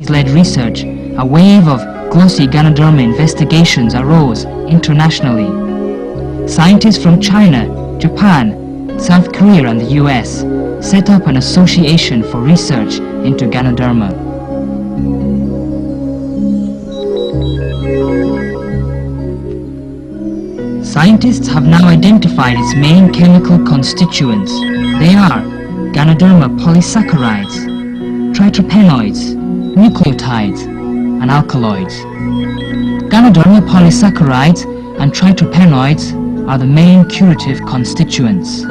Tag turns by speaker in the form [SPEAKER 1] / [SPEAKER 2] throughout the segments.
[SPEAKER 1] led research, a wave of glossy Ganoderma investigations arose internationally. Scientists from China, Japan, South Korea and the US set up an association for research into Ganoderma. Scientists have now identified its main chemical constituents. They are Ganoderma polysaccharides, triterpenoids, nucleotides, and alkaloids. Ganoderma polysaccharides and triterpenoids are the main curative constituents.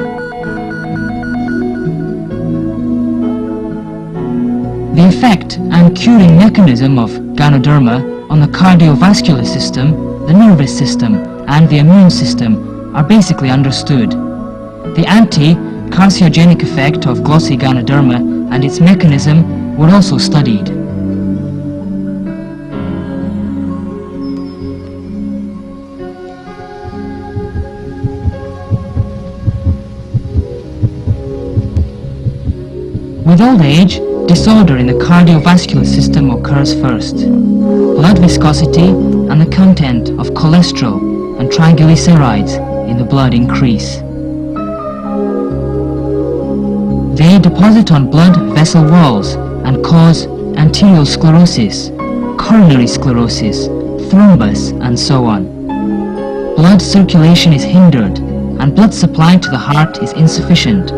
[SPEAKER 1] The effect and curing mechanism of Ganoderma on the cardiovascular system, the nervous system, and the immune system are basically understood. The anti-carcinogenic effect of glossy Ganoderma and its mechanism were also studied. With old age, disorder in the cardiovascular system occurs first. Blood viscosity and the content of cholesterol and triglycerides in the blood increase. They deposit on blood vessel walls and cause arteriosclerosis, coronary sclerosis, thrombus, and so on. Blood circulation is hindered and blood supply to the heart is insufficient.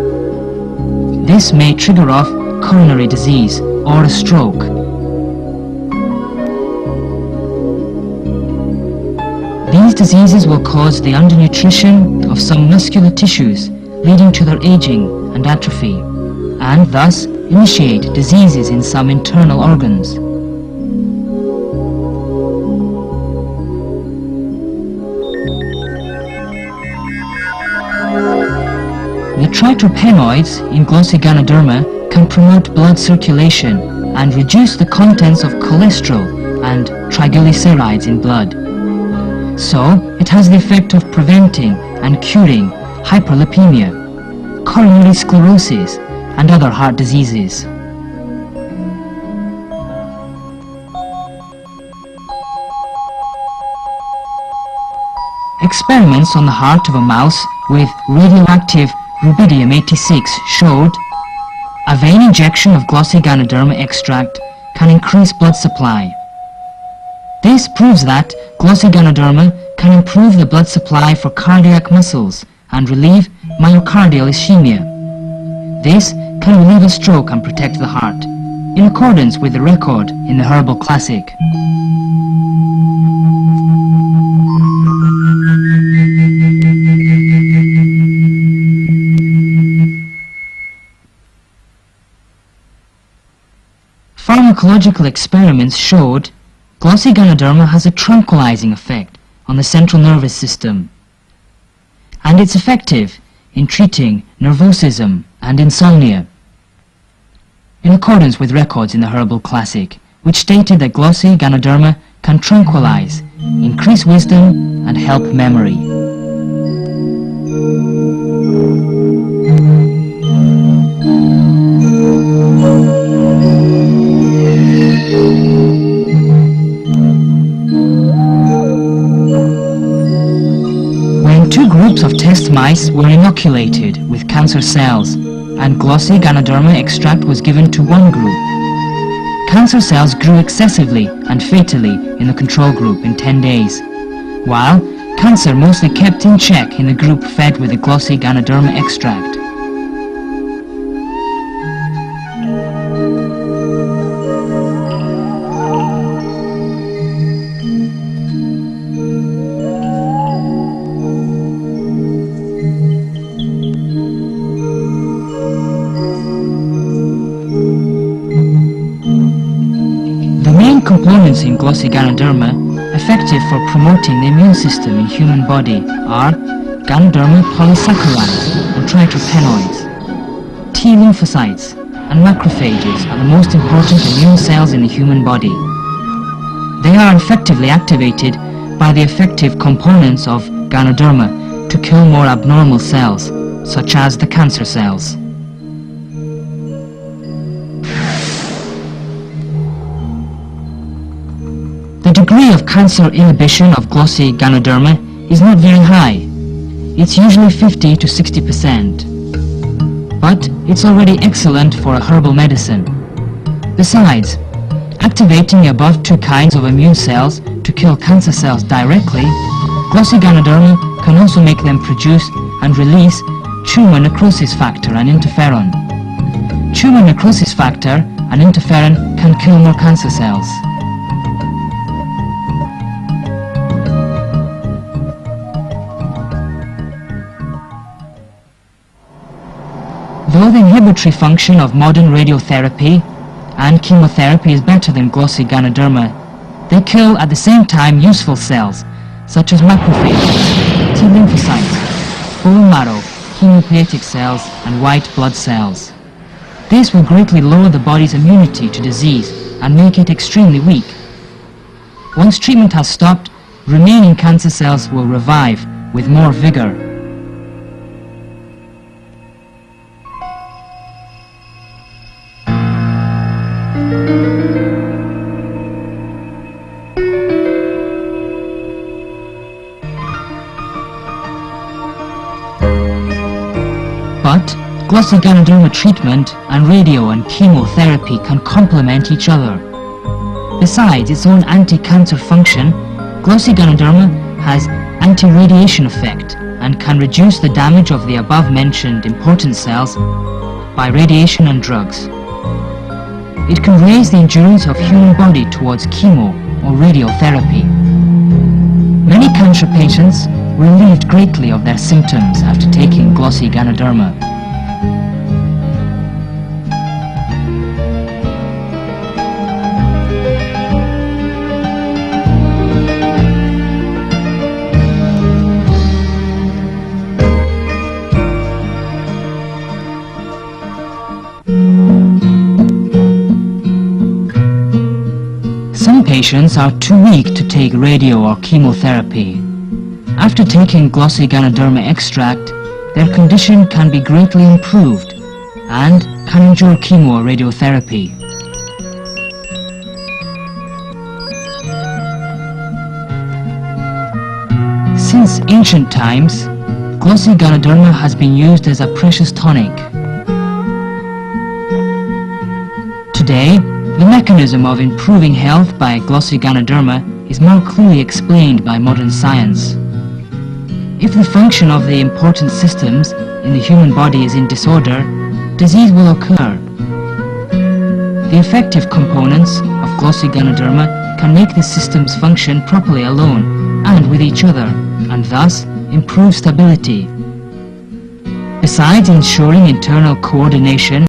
[SPEAKER 1] This may trigger off coronary disease or a stroke. These diseases will cause the undernutrition of some muscular tissues, leading to their aging and atrophy, and thus initiate diseases in some internal organs. The triterpenoids in glossy Ganoderma can promote blood circulation and reduce the contents of cholesterol and triglycerides in blood. So, it has the effect of preventing and curing hyperlipemia, coronary sclerosis, and other heart diseases. Experiments on the heart of a mouse with radioactive rubidium-86 showed a vein injection of glossy Ganoderma extract can increase blood supply. This proves that glossy Ganoderma can improve the blood supply for cardiac muscles and relieve myocardial ischemia. This can relieve a stroke and protect the heart, in accordance with the record in the Herbal Classic. Pharmacological experiments showed glossy Ganoderma has a tranquilizing effect on the central nervous system, and it's effective in treating nervosism and insomnia, in accordance with records in the Herbal Classic, which stated that glossy Ganoderma can tranquilize, increase wisdom, and help memory. Groups of test mice were inoculated with cancer cells, and glossy Ganoderma extract was given to one group. Cancer cells grew excessively and fatally in the control group in 10 days, while cancer mostly kept in check in the group fed with the glossy Ganoderma extract. Components in glossy Ganoderma effective for promoting the immune system in human body are Ganoderma polysaccharides and triterpenoids. T lymphocytes and macrophages are the most important immune cells in the human body. They are effectively activated by the effective components of Ganoderma to kill more abnormal cells, such as the cancer cells. degree of cancer inhibition of glossy Ganoderma is not very high. It's usually 50 to 60%. But it's already excellent for a herbal medicine. Besides, activating the above two kinds of immune cells to kill cancer cells directly, glossy Ganoderma can also make them produce and release tumor necrosis factor and interferon. Tumor necrosis factor and interferon can kill more cancer cells. Though the inhibitory function of modern radiotherapy and chemotherapy is better than glossy Ganoderma, they kill at the same time useful cells such as macrophages, T lymphocytes, bone marrow, hematopoietic cells and white blood cells. This will greatly lower the body's immunity to disease and make it extremely weak. Once treatment has stopped, remaining cancer cells will revive with more vigor. But glossy Ganoderma treatment and radio and chemotherapy can complement each other. Besides its own anti-cancer function, glossy Ganoderma has anti-radiation effect and can reduce the damage of the above-mentioned important cells by radiation and drugs. It can raise the endurance of human body towards chemo or radiotherapy. Many cancer patients relieved greatly of their symptoms after taking glossy Ganoderma. Some patients are too weak to take radio or chemotherapy. After taking glossy Ganoderma extract, their condition can be greatly improved and can endure chemo or radiotherapy. Since ancient times, glossy Ganoderma has been used as a precious tonic. Today, the mechanism of improving health by glossy Ganoderma is more clearly explained by modern science. If the function of the important systems in the human body is in disorder, disease will occur. The effective components of glossy Ganoderma can make the systems function properly alone and with each other, and thus improve stability. Besides ensuring internal coordination